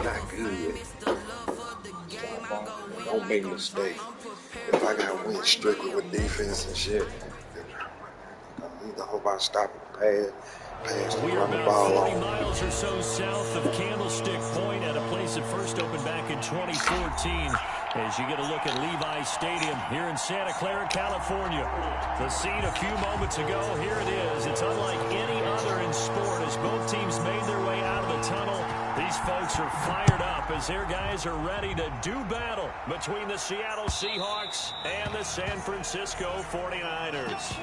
Not good. Don't make a mistake. If I got win strictly with defense and shit, I need to hope I stop it, pass, We are run the about ball 40 on. miles or so south of Candlestick Point at a place that first opened back in 2014. As you get a look at Levi Stadium here in Santa Clara, California. The scene a few moments ago, here it is. It's unlike any other in sport as both teams made their way out of the tunnel. These folks are fired up as their guys are ready to do battle between the Seattle Seahawks and the San Francisco 49ers.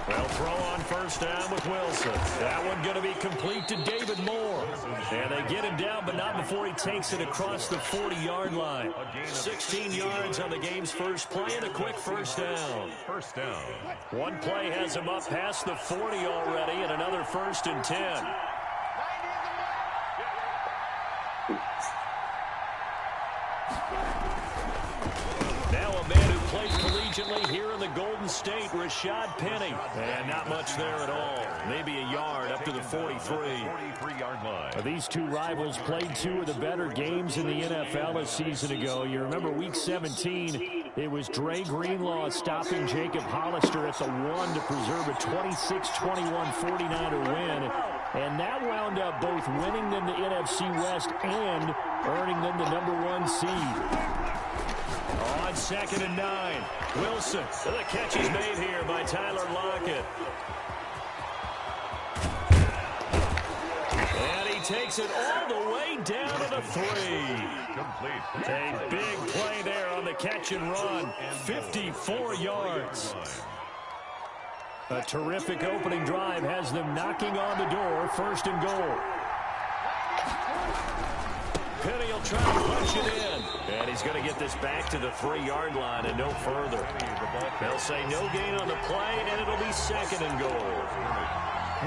Well, throw on first down with Wilson. That one going to be complete to David Moore. And they get him down, but not before he takes it across the 40-yard line. 16 yards on the game's first play and a quick first down. One play has him up past the 40 already and another 1st and 10. Now a man who plays collegiately here in the Golden State, Rashad Penny. And not much there at all. Maybe a yard up to the 43-yard line. These two rivals played two of the better games in the NFL a season ago. You remember week 17, it was Dre Greenlaw stopping Jacob Hollister at the 1 to preserve a 26-21 49er win. And that wound up both winning them the NFC West and earning them the #1 seed. On 2nd and 9, Wilson. The catch is made here by Tyler Lockett. And he takes it all the way down to the 3. A big play there on the catch and run. 54 yards. A terrific opening drive has them knocking on the door. 1st and goal. Penny will try to punch it in. And he's going to get this back to the 3-yard line and no further. They'll say no gain on the play, and it'll be 2nd and goal.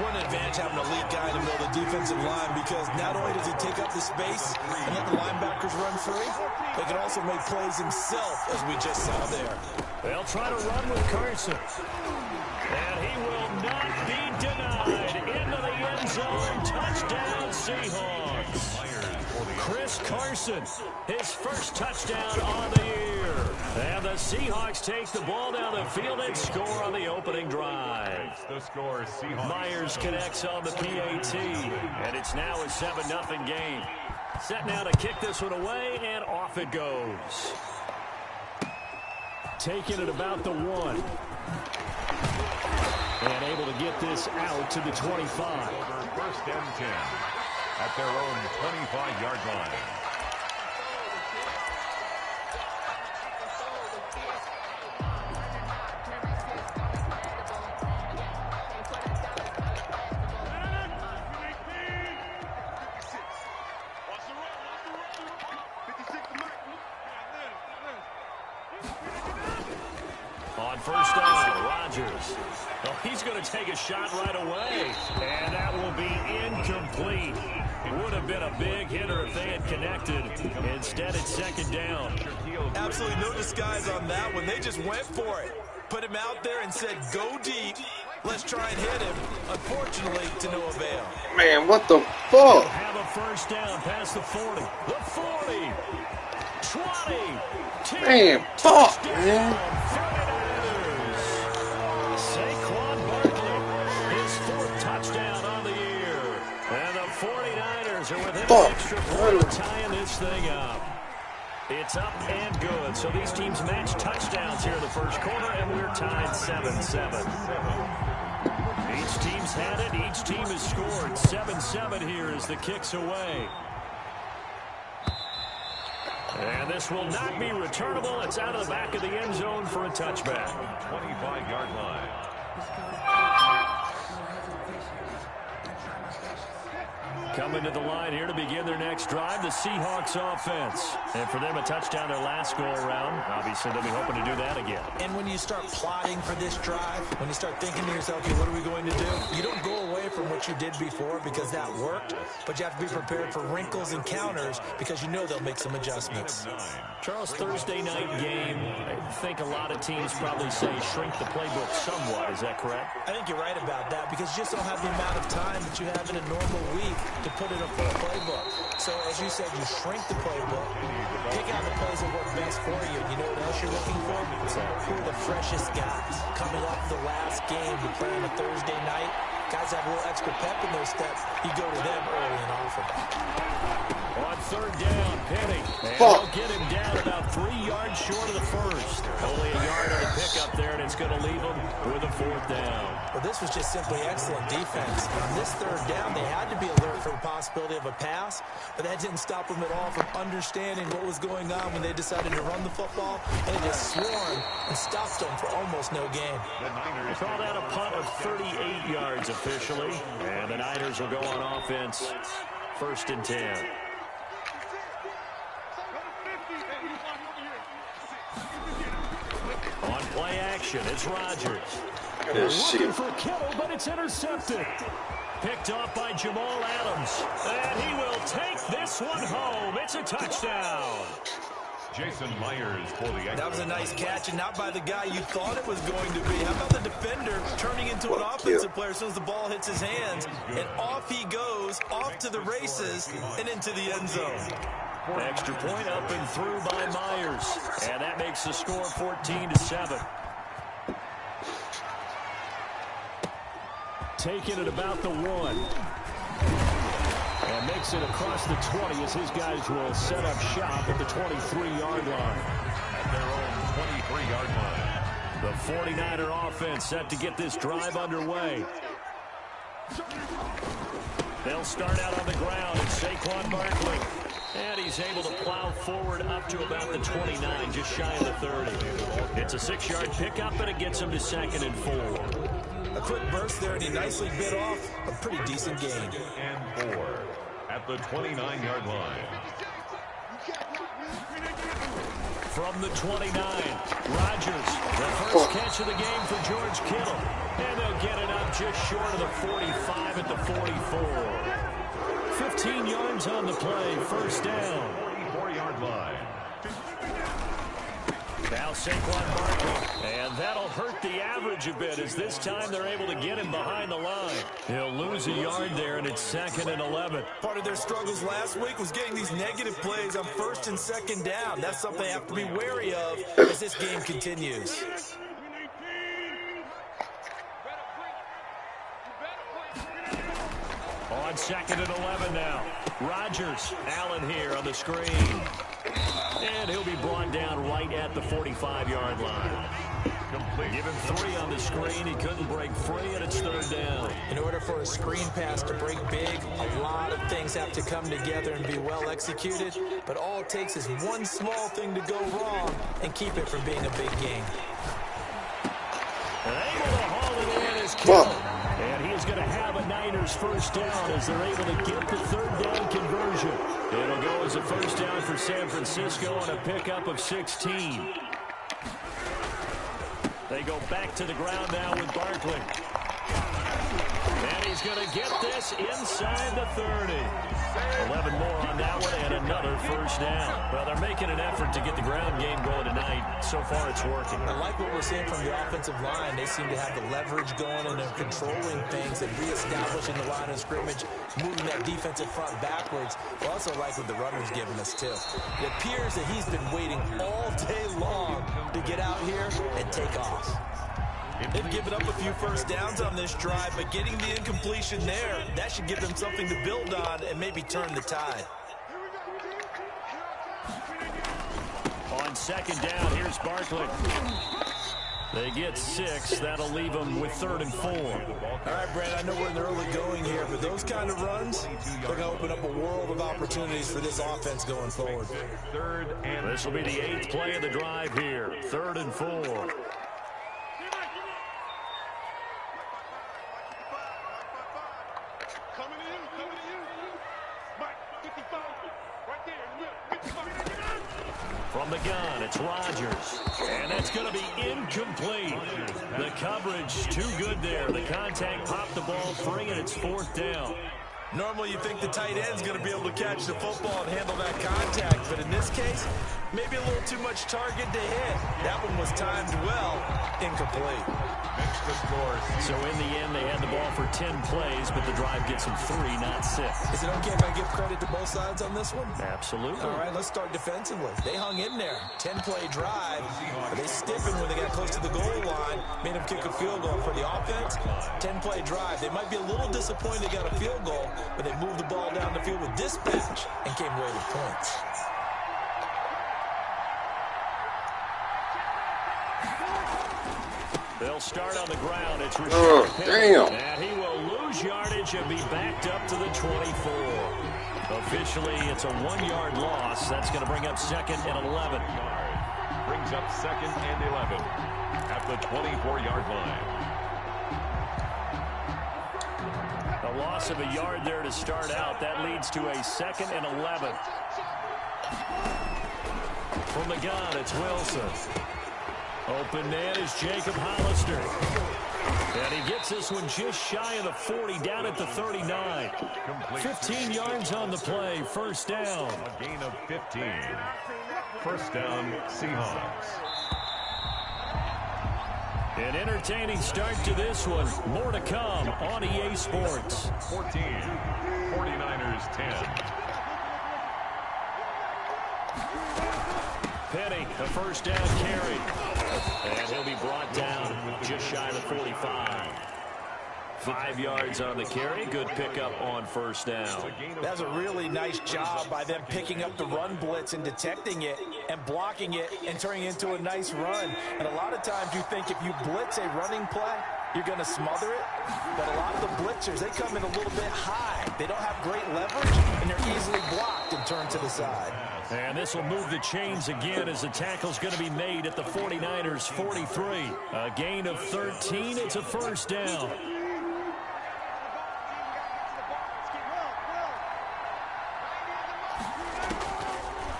What an advantage having an elite guy in the middle of the defensive line, because not only does he take up the space and let the linebackers run free, but he can also make plays himself, as we just saw there. They'll try to run with Carson. And he will not be denied. Into the end zone. Touchdown, Seahawks. Chris Carson, his first touchdown on the year. And the Seahawks take the ball down the field and score on the opening drive. Myers connects on the PAT. And it's now a 7-0 game. Set now to kick this one away, and off it goes. Taking it about the 1. And able to get this out to the 25. 1st and 10 at their own 25-yard line. On 1st down, Rodgers. Well, he's going to take a shot right away. And that will be incomplete. Would have been a big hitter if they had connected. Instead, it's 2nd down. Absolutely no disguise on that one. They just went for it. Put him out there and said, go deep. Let's try and hit him. Unfortunately, to no avail. Man, what the fuck? They'll have a 1st down past the 40. The 40. 20. 10. Man, fuck, man. Saquon Barkley, his 4th touchdown on the year. And the 49ers are within an extra point of tying this thing up. It's up and good. So these teams match touchdowns here in the first quarter, and we're tied 7-7. Each team's had it. Each team has scored. 7-7 here as the kick's away. And this will not be returnable. It's out of the back of the end zone for a touchback. 25-yard line. Coming to the line here to begin their next drive, the Seahawks offense. And for them, a touchdown their last go-around. Obviously, they'll be hoping to do that again. And when you start plotting for this drive, when you start thinking to yourself, okay, what are we going to do? You don't go away from what you did before because that worked, but you have to be prepared for wrinkles and counters because you know they'll make some adjustments. Charles, Thursday night game, I think a lot of teams probably say shrink the playbook somewhat. Is that correct? I think you're right about that because you just don't have the amount of time that you have in a normal week to put in a full playbook. So, as you said, you shrink the playbook, pick out the plays that work best for you. You know what else you're looking for? Who are the freshest guys coming off the last game to play on a Thursday night? Guys have a little extra pep in their step. You go to them early and often. On third down, Penny. And they'll get him down about 3 yards short of the first. Only a yard on the pickup there, and it's going to leave him with a fourth down. Well, this was just simply excellent defense. On this third down, they had to be alert for the possibility of a pass, but that didn't stop them at all from understanding what was going on when they decided to run the football, and it just swarmed and stopped them for almost no gain. They called out a punt of 38 yards officially, and the Niners will go on offense, 1st and 10. On play action, it's Rodgers. Looking for Kittle, but it's intercepted. Picked off by Jamal Adams. And he will take this one home. It's a touchdown. Jason Myers for the extra. That was a nice catch, and not by the guy you thought it was going to be. How about the defender turning into an offensive player as soon as the ball hits his hands? And off he goes, off to the races, and into the end zone. Extra point up and through by Myers. And that makes the score 14-7. Taking it about the 1. And makes it across the 20 as his guys will set up shop at the 23-yard line. At their own 23-yard line. The 49er offense set to get this drive underway. They'll start out on the ground. It's Saquon Barkley. And he's able to plow forward up to about the 29, just shy of the 30. It's a 6-yard pickup, and it gets him to 2nd and 4. A quick burst there, and he nicely bit off a pretty decent gain. And 4 at the 29-yard line. From the 29, Rodgers, the first catch of the game for George Kittle. And they'll get it up just short of the 45 at the 44. 15 yards on the play, 1st down. 44-yard line. Now Saquon Barkley, and that'll hurt the average a bit as this time they're able to get him behind the line. He'll lose a yard there, and it's 2nd and 11. Part of their struggles last week was getting these negative plays on 1st and 2nd down. That's something they have to be wary of as this game continues. On 2nd and 11 now. Rodgers, Allen here on the screen. And he'll be brought down right at the 45-yard line. Give him 3 on the screen. He couldn't break free, and it's 3rd down. In order for a screen pass to break big, a lot of things have to come together and be well executed. But all it takes is one small thing to go wrong and keep it from being a big game. And able to haul it in is Kittle. And he is going to have a Niners 1st down as they're able to get the 3rd down conversion. It'll go as a 1st down for San Francisco on a pickup of 16. They go back to the ground now with Barkley. And he's going to get this inside the 30. 11 more on that one and another 1st down. Well, they're making an effort to get the ground game going tonight. So far, it's working. I like what we're seeing from the offensive line. They seem to have the leverage going and they're controlling things and reestablishing the line of scrimmage, moving that defensive front backwards. I also like what the runner's giving us, too. It appears that he's been waiting all day long to get out here and take off. They've given up a few 1st downs on this drive, but getting the incompletion there, that should give them something to build on and maybe turn the tide. On 2nd down, here's Barkley. They get 6. That'll leave them with 3rd and 4. All right, Brad, I know we're in the early going here, but those kind of runs, they're going to open up a world of opportunities for this offense going forward. This will be the 8th play of the drive here. 3rd and 4. From the gun, it's Rodgers. And that's going to be incomplete. The coverage too good there. The contact popped the ball free, and it's 4th down. Normally you think the tight end's going to be able to catch the football and handle that contact, but in this case, maybe a little too much target to hit. That one was timed well, incomplete. So in the end, they had the ball for 10 plays, but the drive gets them 3, not 6. Is it okay if I give credit to both sides on this one? Absolutely. All right, let's start defensively. They hung in there. 10-play drive. But they stiffened when they got close to the goal line, made them kick a field goal. For the offense, 10-play drive. They might be a little disappointed they got a field goal, but they moved the ball down the field with dispatch and came away with points. They'll start on the ground. It's Rashad Penny. Damn. And he will lose yardage and be backed up to the 24. Officially, it's a 1-yard loss. That's going to bring up 2nd and 11. Brings up 2nd and 11 at the 24-yard line. A loss of a yard there to start out. That leads to a 2nd and 11. From the gun, it's Wilson. Open man is Jacob Hollister. And he gets this one just shy of the 40, down at the 39. 15 yards on the play, 1st down. A gain of 15. 1st down, Seahawks. An entertaining start to this one. More to come on EA Sports. 14, 49ers 10. Penny, a 1st down carry. And he'll be brought down just shy of the 45. 5 yards on the carry. Good pickup on 1st down. That's a really nice job by them picking up the run blitz and detecting it and blocking it and turning it into a nice run. And a lot of times you think if you blitz a running play, you're going to smother it. But a lot of the blitzers, they come in a little bit high. They don't have great leverage, and they're easily blocked and turned to the side. And this will move the chains again as the tackle's going to be made at the 49ers 43. A gain of 13. It's a 1st down.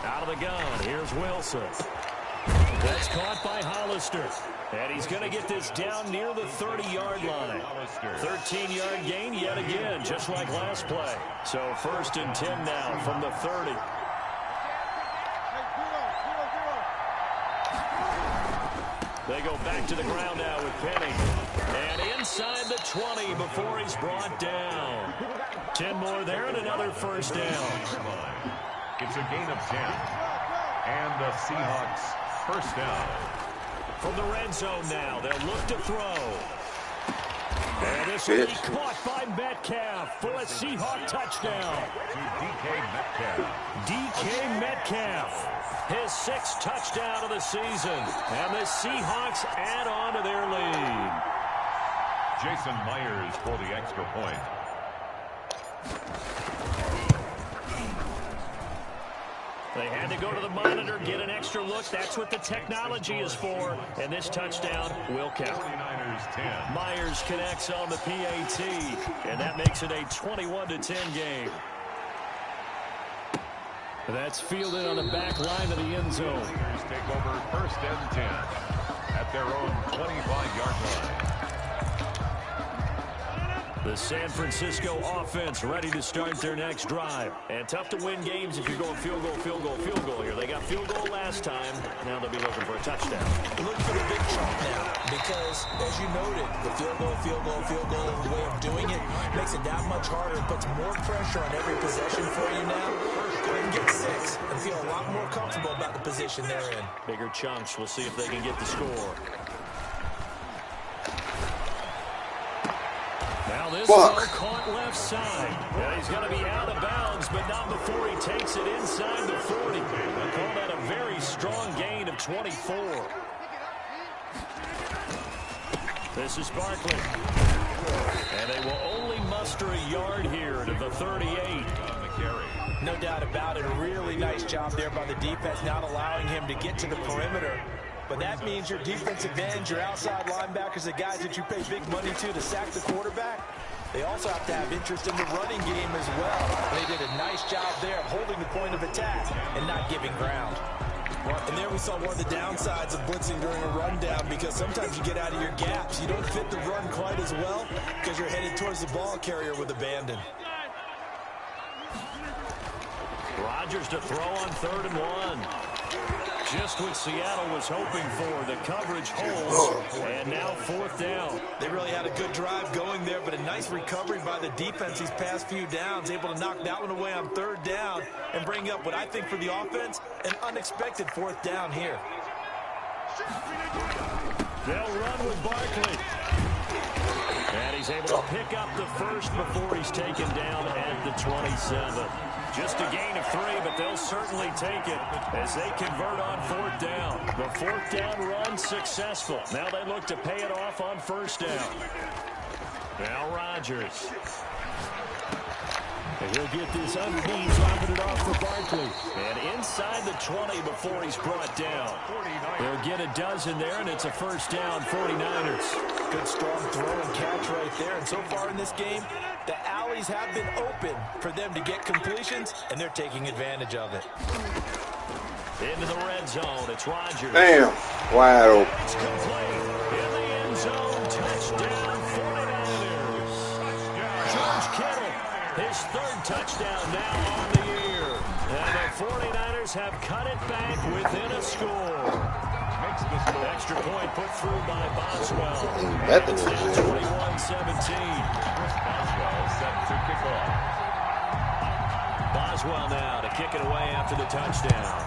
Out of the gun, here's Wilson. That's caught by Hollister. And he's going to get this down near the 30-yard line. 13-yard gain yet again, just like last play. So 1st and 10 now from the 30. They go back to the ground now with Penny. And inside the 20 before he's brought down. 10 more there and another 1st down. It's a gain of 10. And the Seahawks 1st down. From the red zone now, they'll look to throw. And this will be caught by Metcalf for a Seahawk touchdown. To DK Metcalf. DK Metcalf. His 6th touchdown of the season. And the Seahawks add on to their lead. Jason Myers for the extra point. They had to go to the monitor, get an extra look. That's what the technology is for. And this touchdown will count. 49ers 10. Myers connects on the PAT. And that makes it a 21-10 game. That's fielded on the back line of the end zone. Lakers take over 1st and 10 at their own 25-yard line. The San Francisco offense ready to start their next drive. And tough to win games if you're going field goal, field goal, field goal here. They got field goal last time. Now they'll be looking for a touchdown. Look for the big chunk now because, as you noted, the field goal, field goal, field goal way of doing it makes it that much harder. It puts more pressure on every possession for you now. Go ahead and get 6 and feel a lot more comfortable about the position they're in. Bigger chunks. We'll see if they can get the score. Now this ball caught left side. Yeah, he's going to be out of bounds, but not before he takes it inside the 40. I call that a very strong gain of 24. This is Barkley. And they will only muster a yard here to the 38. No doubt about it. A really nice job there by the defense, not allowing him to get to the perimeter. But that means your defensive ends, your outside linebackers, the guys that you pay big money to sack the quarterback, they also have to have interest in the running game as well. They did a nice job there of holding the point of attack and not giving ground. And there we saw one of the downsides of blitzing during a rundown, because sometimes you get out of your gaps. You don't fit the run quite as well because you're headed towards the ball carrier with abandon. Rodgers to throw on 3rd and 1. Just what Seattle was hoping for. The coverage holds, and now 4th down. They really had a good drive going there, but a nice recovery by the defense these past few downs, able to knock that one away on 3rd down and bring up what I think for the offense, an unexpected 4th down here. They'll run with Barkley. And he's able to pick up the first before he's taken down at the 27. Just a gain of 3, but they'll certainly take it as they convert on 4th down. The 4th down run successful. Now they look to pay it off on 1st down. Now Rodgers. And he'll get this underneath, dropping it off for Barkley. And inside the 20 before he's brought down. They'll get a dozen there, and it's a 1st down, 49ers. Good strong throw and catch right there. And so far in this game, the alleys have been open for them to get completions, and they're taking advantage of it. Into the red zone, it's Rodgers. Damn, wide open. It's complete. In the end zone, touchdown, 49ers. George Kittle, his 3rd touchdown now on the year. And the 49ers have cut it back within a score. Extra point put through by Boswell. It's 21-17. Boswell set to kick off. Boswell now to kick it away after the touchdown.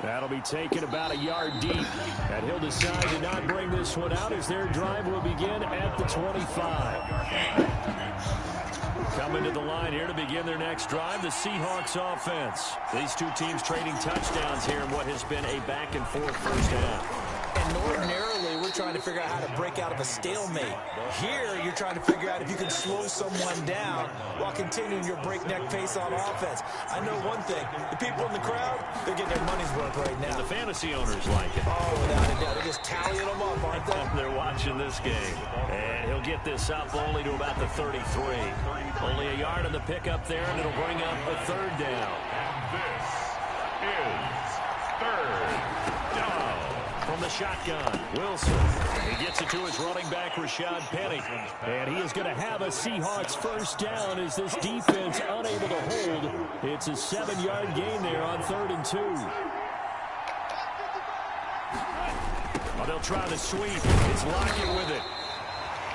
That'll be taken about a yard deep. And he'll decide to not bring this one out as their drive will begin at the 25. Coming to the line here to begin their next drive, the Seahawks offense. These two teams trading touchdowns here in what has been a back-and-forth first half. And ordinarily, we're trying to figure out how to break out of a stalemate. Here, you're trying to figure out if you can slow someone down while continuing your breakneck pace on offense. I know one thing. The people in the crowd, they're getting their money's worth right now. And the fantasy owners like it. Oh, without a doubt. They're just tallying them up, aren't they? They're watching this game. And he'll get this up only to about the 33. Only a yard on the pickup there, and it'll bring up a 3rd down. And this is 3rd down. From the shotgun, Wilson. He gets it to his running back, Rashad Penny. And he is going to have a Seahawks 1st down as this defense unable to hold. It's a 7-yard gain there on 3rd and 2. Oh, they'll try the sweep. It's Lockett with it.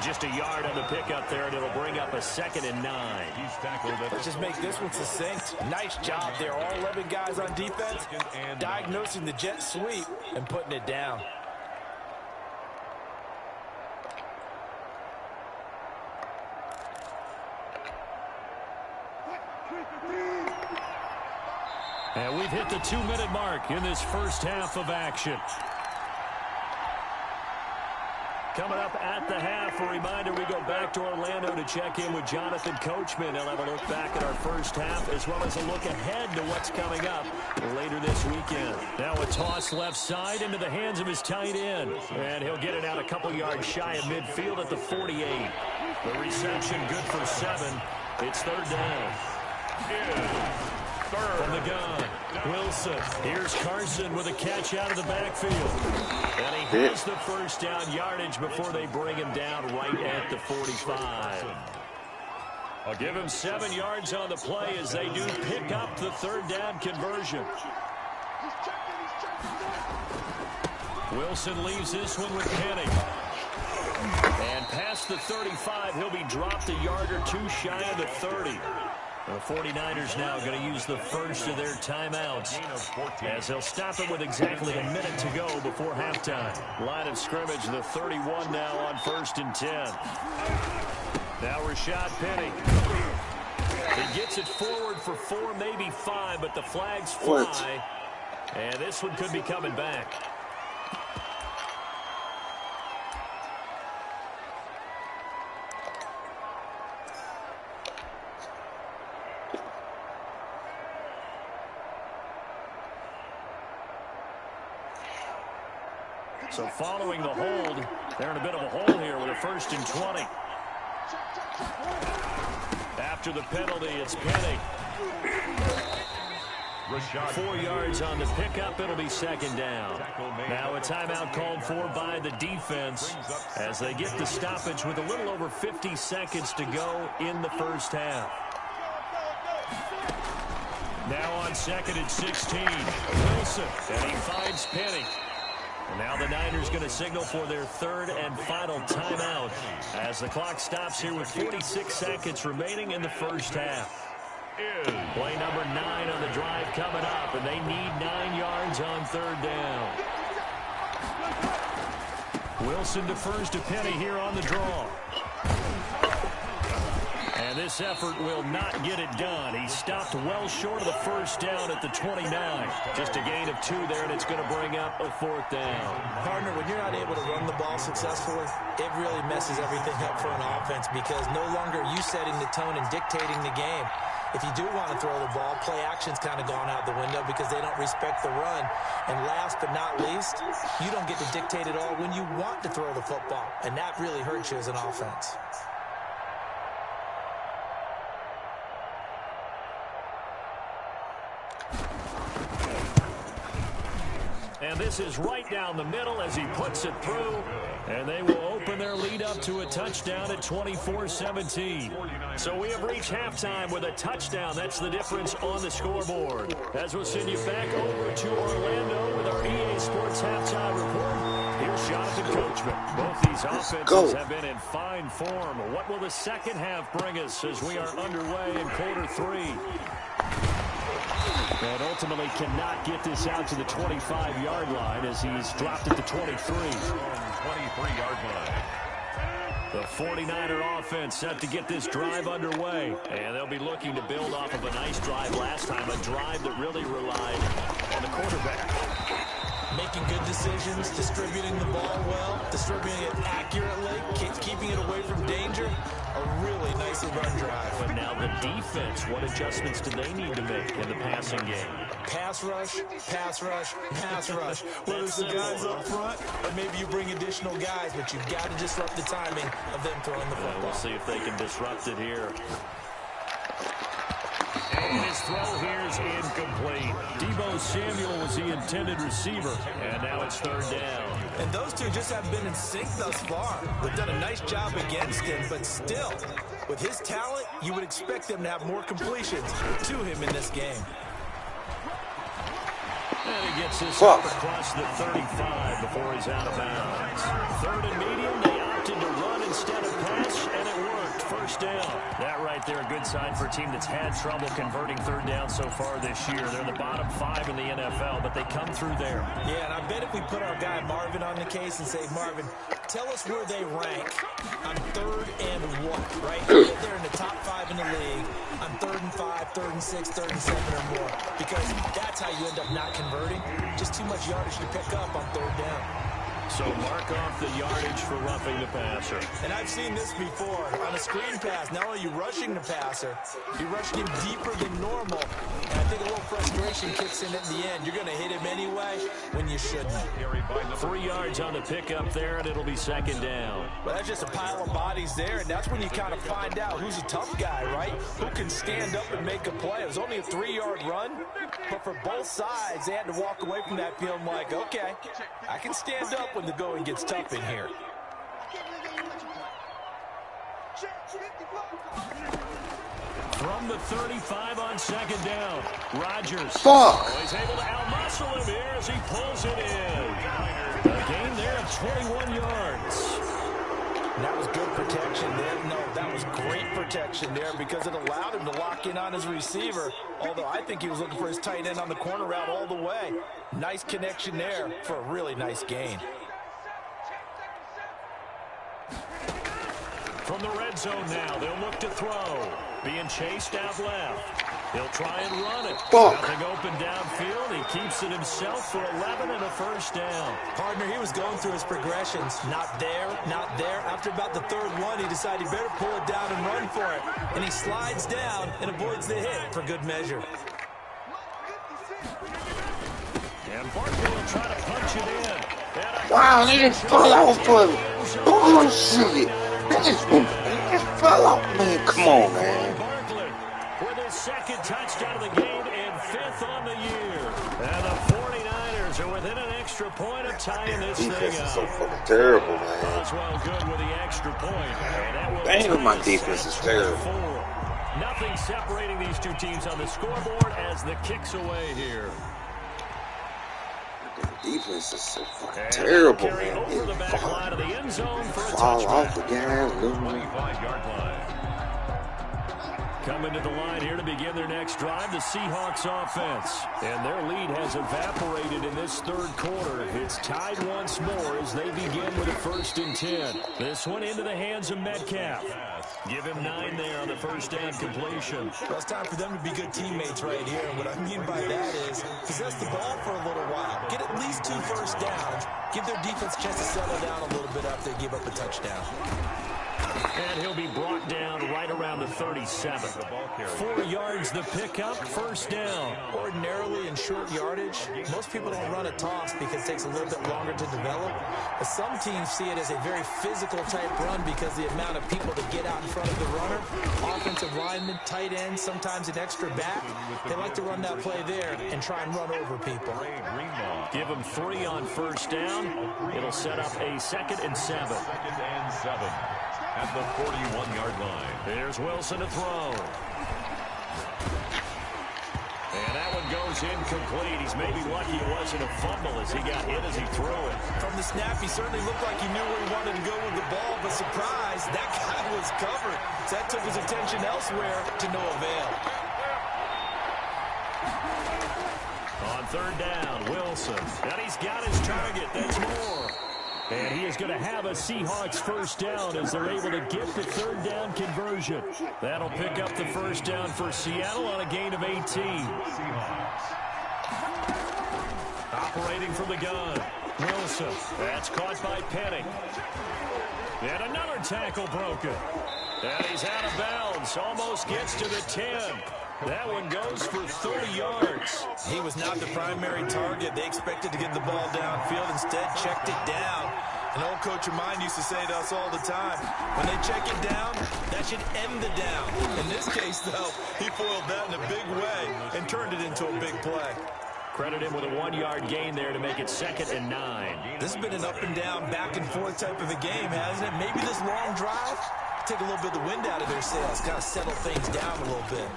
Just a yard on the pickup there, and it'll bring up a 2nd and 9. He's tackled at Let's just make this one succinct. Nice job there. All 11 guys on defense diagnosing the jet sweep and putting it down. And we've hit the 2-minute mark in this first half of action. Coming up at the half, a reminder, we go back to Orlando to check in with Jonathan Coachman. He'll have a look back at our first half as well as a look ahead to what's coming up later this weekend. Now a toss left side into the hands of his tight end. And he'll get it out a couple yards shy of midfield at the 48. The reception good for 7. It's 3rd down. From the gun, Wilson. Here's Carson with a catch out of the backfield. And he has the 1st down yardage before they bring him down right at the 45. I'll give him 7 yards on the play as they do pick up the 3rd down conversion. Wilson leaves this one with Penny. And past the 35, he'll be dropped a yard or 2 shy of the 30. The 49ers now going to use the first of their timeouts as they'll stop it with exactly a minute to go before halftime. Line of scrimmage, the 31 now on 1st and 10. Now Rashad Penny. He gets it forward for 4, maybe 5, but the flags fly. And this one could be coming back. So following the hold, they're in a bit of a hole here with a 1st and 20. After the penalty, it's Penny. 4 yards on the pickup. It'll be 2nd down. Now a timeout called for by the defense as they get the stoppage with a little over 50 seconds to go in the first half. Now on 2nd and 16, Wilson, and he finds Penny. And now the Niners going to signal for their 3rd and final timeout as the clock stops here with 46 seconds remaining in the first half. Play number 9 on the drive coming up, and they need 9 yards on 3rd down. Wilson defers to Penny here on the draw. And this effort will not get it done. He stopped well short of the 1st down at the 29. Just a gain of 2 there, and it's going to bring up a 4th down. Partner, when you're not able to run the ball successfully, it really messes everything up for an offense because no longer are you setting the tone and dictating the game. If you do want to throw the ball, play action's kind of gone out the window because they don't respect the run. And last but not least, you don't get to dictate it all when you want to throw the football. And that really hurts you as an offense. And this is right down the middle as he puts it through. And they will open their lead up to a touchdown at 24-17. So we have reached halftime with a touchdown. That's the difference on the scoreboard. As we'll send you back over to Orlando with our EA Sports Halftime Report. Here's Jonathan Coachman. Both these offenses have been in fine form. What will the second half bring us as we are underway in quarter 3? And ultimately cannot get this out to the 25-yard line as he's dropped at the 23. 23-yard line. The 49er offense set to get this drive underway. And they'll be looking to build off of a nice drive last time, a drive that really relied on the quarterback. Making good decisions, distributing the ball well, distributing it accurately, keeping it away from danger. A really nicely run drive. But now the defense, what adjustments do they need to make in the passing game? Pass rush, pass rush, pass rush. Whether it's the guys up front or maybe you bring additional guys, but you've got to disrupt the timing of them throwing the football. We'll see if they can disrupt it here. And his throw here is incomplete. Deebo Samuel was the intended receiver, and now it's 3rd down. And those two just haven't been in sync thus far. They've done a nice job against him, but still, with his talent, you would expect them to have more completions to him in this game. And he gets this up across the 35 before he's out of bounds. 3rd and medium, they opted to run instead of pass, and it worked. 1st down. That right there, a good sign for a team that's had trouble converting 3rd down so far this year. They're in the bottom 5 in the NFL, but they come through there. Yeah, and I bet if we put our guy Marvin on the case and say, Marvin, tell us where they rank on 3rd and what, right? They're in the top 5 in the league on 3rd and 5, 3rd and 6, 3rd and 7 or more, because that's how you end up not converting. Just too much yardage to pick up on 3rd down. So mark off the yardage for roughing the passer. And I've seen this before. On a screen pass, not only are you rushing the passer, you're rushing him deeper than normal. And I think a little frustration kicks in at the end. You're going to hit him anyway when you shouldn't. 3 yards on the pickup there, and it'll be 2nd down. But that's just a pile of bodies there, and that's when you kind of find out who's a tough guy, right? Who can stand up and make a play. It was only a 3-yard run, but for both sides, they had to walk away from that feeling like, okay, I can stand up when the going gets tough in here. From the 35 on 2nd down, Rodgers. He's able to outmuscle him here as he pulls it in. A gain there of 21 yards. That was good protection there. No, that was great protection there because it allowed him to lock in on his receiver, although I think he was looking for his tight end on the corner route all the way. Nice connection there for a really nice gain. From the red zone now, they'll look to throw. Being chased out left. He'll try and run it. Nothing open downfield. He keeps it himself for 11 and a 1st down. Partner, he was going through his progressions. Not there, not there. After about the 3rd one, he decided he better pull it down and run for it. And he slides down and avoids the hit for good measure. And Barkley will try to punch it in. Wow, they just fell off for bullshit. They just fell off, man. Come on, man. With his second touchdown of the game and 5th on the year. And the 49ers are within an extra point of tying this thing up. Defense is so fucking terrible, man. Boswell good with the extra point. Damn, my defense is terrible. Nothing separating these two teams on the scoreboard as the kick's away here. The defense is so fucking terrible, man. Over the back line of the end zone for a fall touchback. off again, lose. 25-yard line. Coming to the line here to begin their next drive, the Seahawks offense. And their lead has evaporated in this third quarter. It's tied once more as they begin with a 1st and 10. This one into the hands of Metcalf. Give him 9 there on the first down completion. Well, it's time for them to be good teammates right here. And what I mean by that is possess the ball for a little while. Get at least 2 first downs. Give their defense a chance to settle down a little bit after they give up a touchdown. And he'll be brought down right around the 37. 4 yards the pickup, 1st down. Ordinarily in short yardage, most people don't run a toss because it takes a little bit longer to develop. But some teams see it as a very physical type run because the amount of people that get out in front of the runner, offensive linemen, tight ends, sometimes an extra back. They like to run that play there and try and run over people. Give them 3 on 1st down. It'll set up a 2nd and 7. 2nd and 7 at the 41-yard line. Here's Wilson to throw. And that one goes incomplete. He's maybe lucky it wasn't a fumble as he got hit as he threw it. From the snap, he certainly looked like he knew where he wanted to go with the ball, but surprise, that guy was covered. So that took his attention elsewhere to no avail. On 3rd down, Wilson. And he's got his target. That's Moore. And he is going to have a Seahawks 1st down as they're able to get the 3rd down conversion. That'll pick up the 1st down for Seattle on a gain of 18. Seahawks. Operating from the gun, Wilson. That's caught by Penning. And another tackle broken. And he's out of bounds. Almost gets to the 10. That one goes for 30 yards. He was not the primary target. They expected to get the ball downfield. Instead, checked it down. An old coach of mine used to say to us all the time, when they check it down, that should end the down. In this case, though, he foiled that in a big way and turned it into a big play. Credit him with a 1-yard gain there to make it 2nd and 9. This has been an up-and-down, back-and-forth type of a game, hasn't it? Maybe this long drive, take a little bit of the wind out of their sails, kind of settle things down a little bit.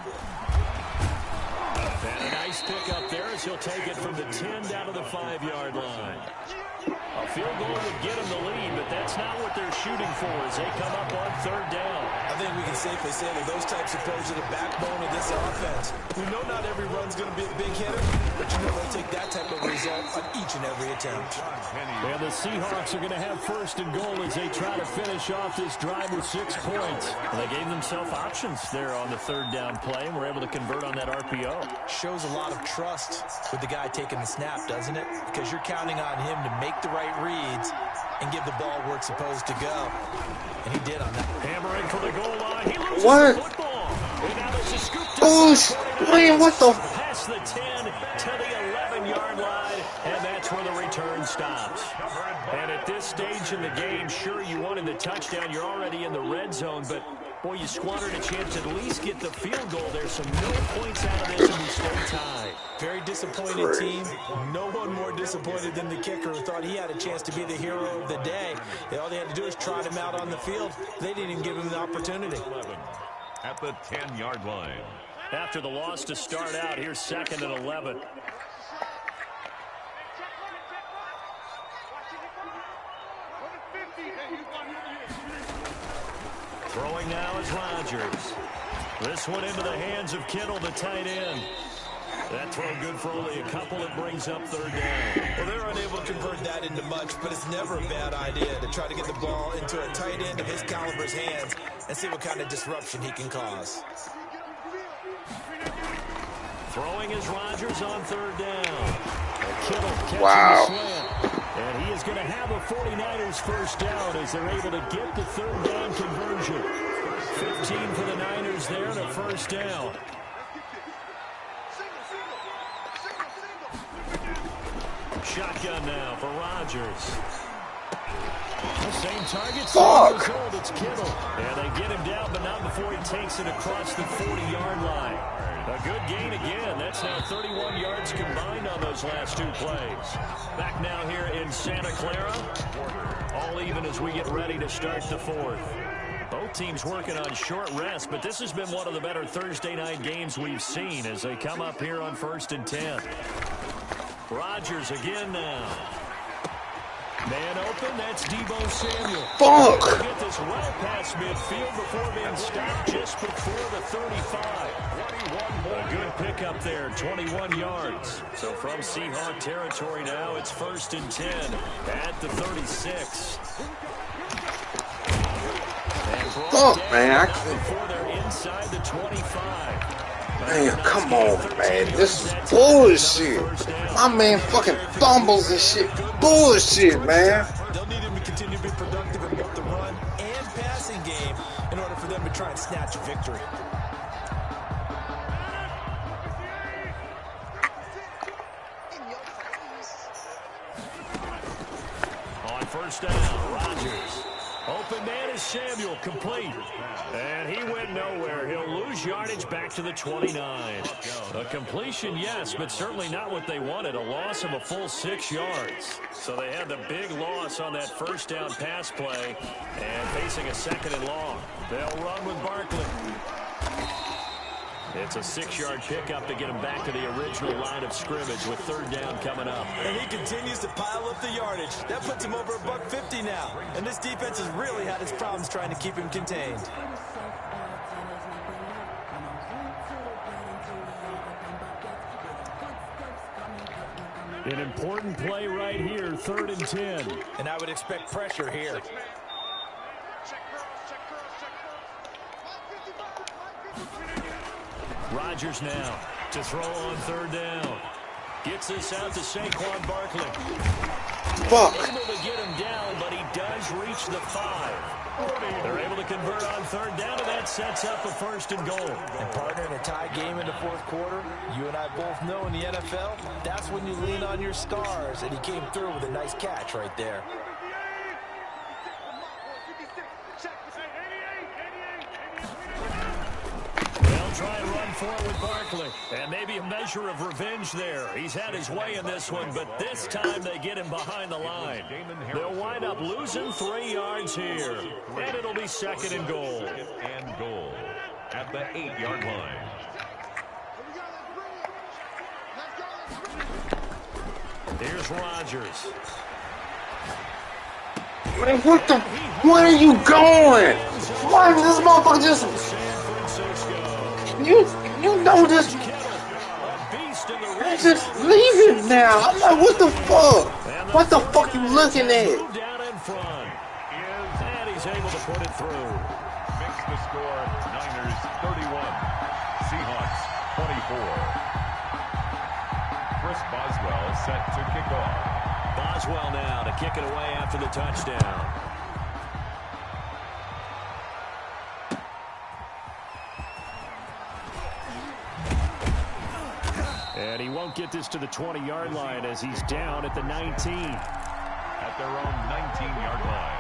And a nice pick up there as he'll take it from the 10 down to the 5-yard line. A field goal would get him the lead, but that's not what they're shooting for as they come up on 3rd down. I think we can safely say that those types of plays are the backbone of this offense. We know not every run's going to be a big hitter, but you know they'll take that type of result on each and every attempt. And the Seahawks are going to have 1st and goal as they try to finish off this drive with 6 points. And they gave themselves options there on the 3rd down play and were able to convert on that RPO. Shows a lot of trust with the guy taking the snap, doesn't it? Because you're counting on him to make the right reads and give the ball where it's supposed to go. And he did on that. Hammering for the goal line. He loses What? the football. And now there's a scoop to Man, what the? past the 10 to the 11-yard line, and that's where the return stops. And at this stage in the game, sure, you wanted the touchdown. You're already in the red zone, but boy, you squandered a chance to at least get the field goal. There's some no points out of this, and we stay tied. Very disappointed team. No one more disappointed than the kicker who thought he had a chance to be the hero of the day. All they had to do is trot him out on the field. They didn't even give him the opportunity. 11 at the 10-yard line. After the loss to start out, here's 2nd and 11. Throwing now is Rodgers. This one into the hands of Kittle, the tight end. That throw good for only a couple. It brings up 3rd down. Well, they're unable to convert that into much, but it's never a bad idea to try to get the ball into a tight end of his caliber's hands and see what kind of disruption he can cause. Throwing is Rodgers on 3rd down. Kittle catching Wow. the slant. And he is going to have a 49ers 1st down as they're able to get the 3rd down conversion. 15 for the Niners there and a 1st down. shotgun now for Rodgers. The same target. Fuck! It's Kittle. And they get him down, but not before he takes it across the 40-yard line. A good gain again. That's now 31 yards combined on those last two plays. Back now here in Santa Clara. All even as we get ready to start the fourth. Both teams working on short rest, but this has been one of the better Thursday night games we've seen as they come up here on 1st and 10. Rodgers again now. Man open, that's Deebo Samuel. Fuck! Get this well past midfield before being stopped just before the 35. A good pickup there, 21 yards. So from Seahawk territory now, it's 1st and 10 at the 36. Fuck, man. Before they're inside the 25. Man, come on, man. This is bullshit. My man fucking fumbles and shit. Bullshit, man. They'll need him to continue to be productive in both the run and passing game in order for them to try and snatch a victory. On 1st down, Rodgers. Open man is Samuel, complete. And he went nowhere. He'll lose yardage back to the 29. A completion, yes, but certainly not what they wanted. A loss of a full 6 yards. So they had the big loss on that 1st down pass play and facing a 2nd and long. They'll run with Barkley. It's a 6-yard pickup to get him back to the original line of scrimmage with 3rd down coming up. And he continues to pile up the yardage. That puts him over $150 now. And this defense has really had its problems trying to keep him contained. An important play right here, 3rd and 10. And I would expect pressure here. Rodgers now to throw on 3rd down. Gets this out to Saquon Barkley. Fuck. Able to get him down, but he does reach the 5. They're able to convert on 3rd down, and that sets up a 1st and goal. And partner, in a tie game in the 4th quarter, you and I both know in the NFL, that's when you lean on your stars. And he came through with a nice catch right there. Try and run forward with Barkley. And maybe a measure of revenge there. He's had his way in this one, but this time they get him behind the line. They'll wind up losing 3 yards here. And it'll be 2nd and goal. And goal at the 8-yard line. Here's Rodgers. Man, what the? Where are you going? Why is this motherfucker just? You know this. Just leave it now. I'm like, what the fuck? What the fuck you looking at? Down in front. And he's able to put it through. Makes the score Niners 31, Seahawks 24. Chris Boswell set to kick off. Boswell now to kick it away after the touchdown. And he won't get this to the 20-yard line as he's down at the 19. At their own 19-yard line.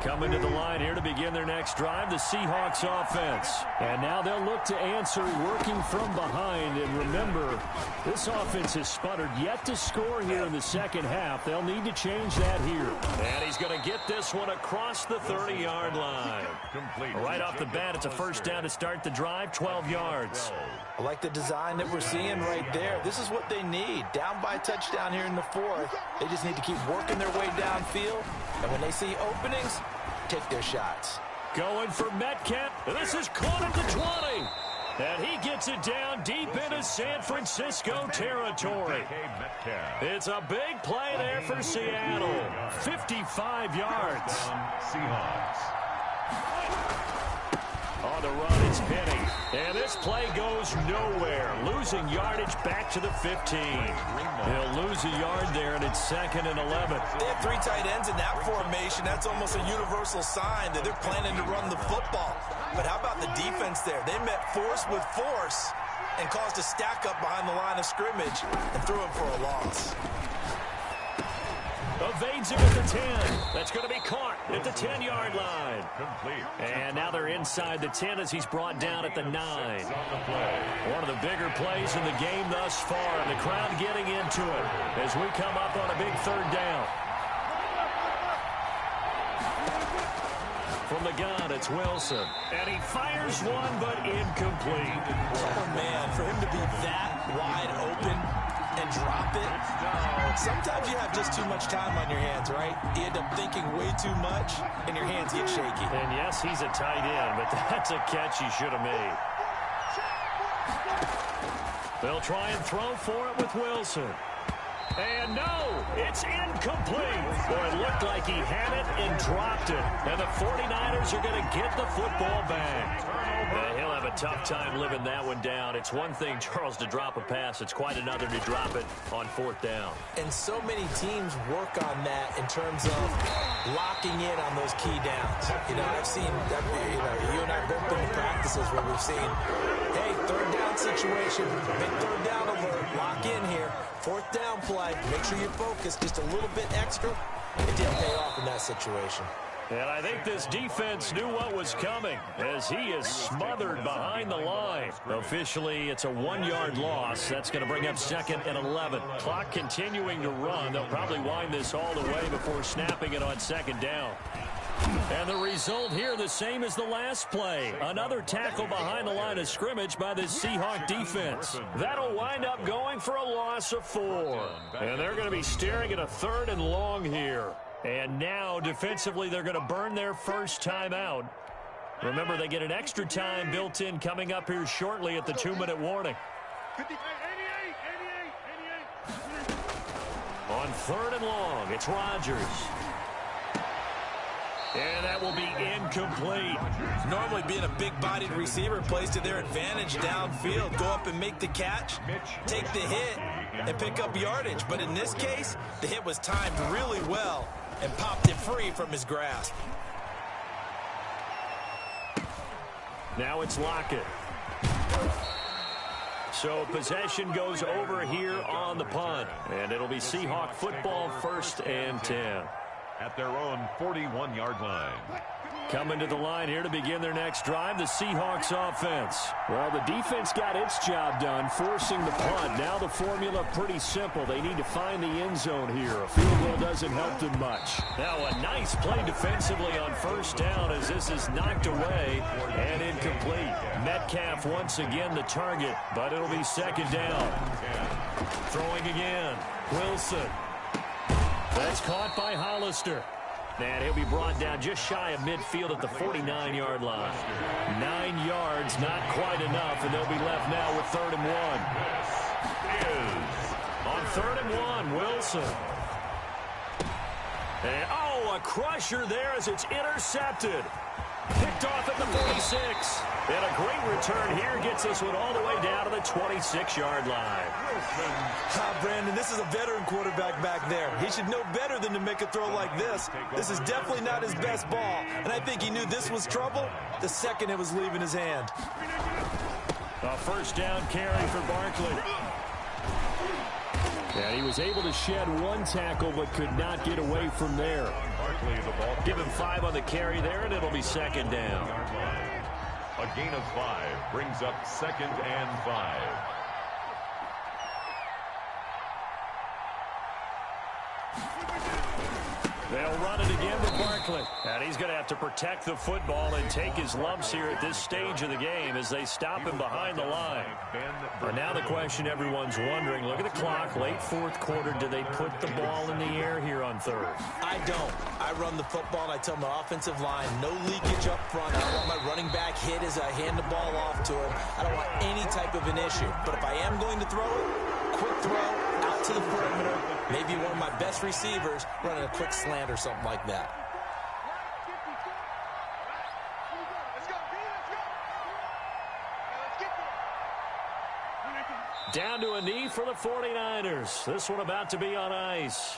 Coming to the line here to begin their next drive, the Seahawks offense. And now they'll look to answer working from behind. And remember, this offense has sputtered yet to score here in the 2nd half. They'll need to change that here. And he's going to get this one across the 30-yard line. Complete. Right off the bat, it's a 1st down to start the drive, 12 yards. I like the design that we're seeing right there. This is what they need. Down by a touchdown here in the 4th. They just need to keep working their way downfield. And when they see openings, take their shots. Going for Metcalf. This is caught at the 20. And he gets it down deep into San Francisco territory. It's a big play there for Seattle. 55 yards. Seahawks. On the run, it's Penny. And this play goes nowhere. Losing yardage back to the 15. He'll lose a yard there, and it's 2nd and 11. They have 3 tight ends in that formation. That's almost a universal sign that they're planning to run the football. But how about the defense there? They met force with force and caused a stack up behind the line of scrimmage and threw him for a loss. Evades him at the 10. That's going to be caught at the 10-yard line. Complete. And now they're inside the 10 as he's brought down at the 9. One of the bigger plays in the game thus far. And the crowd getting into it as we come up on a big 3rd down. From the gun, it's Wilson. And he fires one, but incomplete. Oh, man, for him to be that wide open and drop it. Sometimes you have just too much time on your hands, right? You end up thinking way too much, and your hands get shaky. And yes, he's a tight end, but that's a catch he should have made. They'll try and throw for it with Wilson. And no, it's incomplete. Boy, it looked like he had it and dropped it. And the 49ers are going to get the football back. He'll have a tough time living that one down. It's one thing, Charles, to drop a pass. It's quite another to drop it on 4th down. And so many teams work on that in terms of locking in on those key downs. You know, I've seen, you and I both been in practices where we've seen, hey, 3rd down situation, big 3rd down alert, lock in here. 4th down play, make sure you're focused just a little bit extra. It didn't pay off in that situation. And I think this defense knew what was coming as he is smothered behind the line. Officially, it's a 1-yard loss. That's going to bring up 2nd and 11. Clock continuing to run. They'll probably wind this all the way before snapping it on 2nd down. And the result here, the same as the last play. Another tackle behind the line of scrimmage by the Seahawk defense. That'll wind up going for a loss of 4. And they're going to be staring at a 3rd and long here. And now, defensively, they're going to burn their first time out. Remember, they get an extra time built in coming up here shortly at the 2-minute warning. On 3rd and long, it's Rodgers. And that will be incomplete. Normally being a big-bodied receiver plays to their advantage downfield. Go up and make the catch, take the hit, and pick up yardage. But in this case, the hit was timed really well and popped it free from his grasp. Now it's Lockett. So possession goes over here on the punt. And it'll be Seahawk football, 1st and 10. At their own 41-yard line. Coming to the line here to begin their next drive, the Seahawks offense. Well, the defense got its job done, forcing the punt. Now the formula pretty simple. They need to find the end zone here. A field goal doesn't help them much. Now a nice play defensively on 1st down as this is knocked away and incomplete. Metcalf once again the target, but it'll be 2nd down. Throwing again. Wilson. That's caught by Hollister. And he'll be brought down just shy of midfield at the 49-yard line. 9 yards, not quite enough, and they'll be left now with 3rd and 1. On 3rd and 1, Wilson. And, a crusher there as it's intercepted. Picked off at the 46. And a great return here gets this one all the way down to the 26-yard line. Brandon, this is a veteran quarterback back there. He should know better than to make a throw like this. This is definitely not his best ball. And I think he knew this was trouble the second it was leaving his hand. A 1st down carry for Barkley. And he was able to shed 1 tackle but could not get away from there. Give him 5 on the carry there, and it'll be 2nd down. A gain of 5 brings up 2nd and 5. They'll run it again with Barkley. And he's going to have to protect the football and take his lumps here at this stage of the game as they stop him behind the line. And now the question everyone's wondering, look at the clock, late 4th quarter, do they put the ball in the air here on 3rd? I don't. I run the football and I tell my offensive line, no leakage up front. I don't want my running back hit as I hand the ball off to him. I don't want any type of an issue. But if I am going to throw it, quick throw, out to the perimeter, maybe one of my best receivers running a quick slant or something like that. Down to a knee for the 49ers. This one about to be on ice.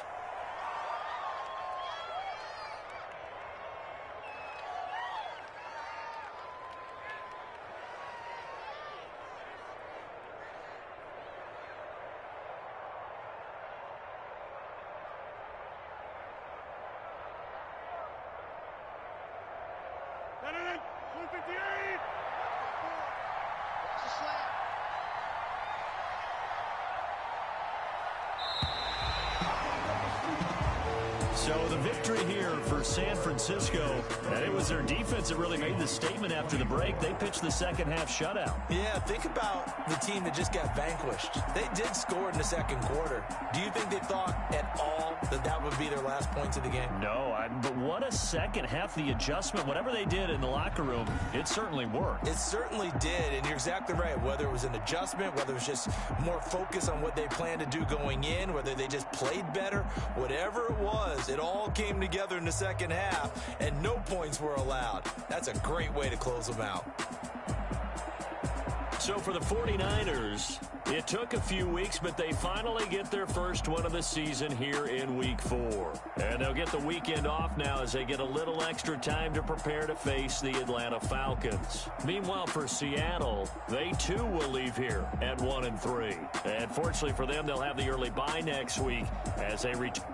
So the victory here for San Francisco, and it was their defense that really made the statement after the break. They pitched the second half shutout. Yeah, think about the team that just got vanquished. They did score in the second quarter. Do you think they thought at all that that would be their last points of the game? No, but what a second half. The adjustment, whatever they did in the locker room, it certainly worked. It certainly did, and you're exactly right. Whether it was an adjustment, whether it was just more focus on what they planned to do going in, whether they just played better, whatever it was, it all came together in the second half, and no points were allowed. That's a great way to close them out. So for the 49ers, it took a few weeks, but they finally get their first one of the season here in Week 4. And they'll get the weekend off now as they get a little extra time to prepare to face the Atlanta Falcons. Meanwhile, for Seattle, they too will leave here at 1-3. And fortunately for them, they'll have the early bye next week as they return.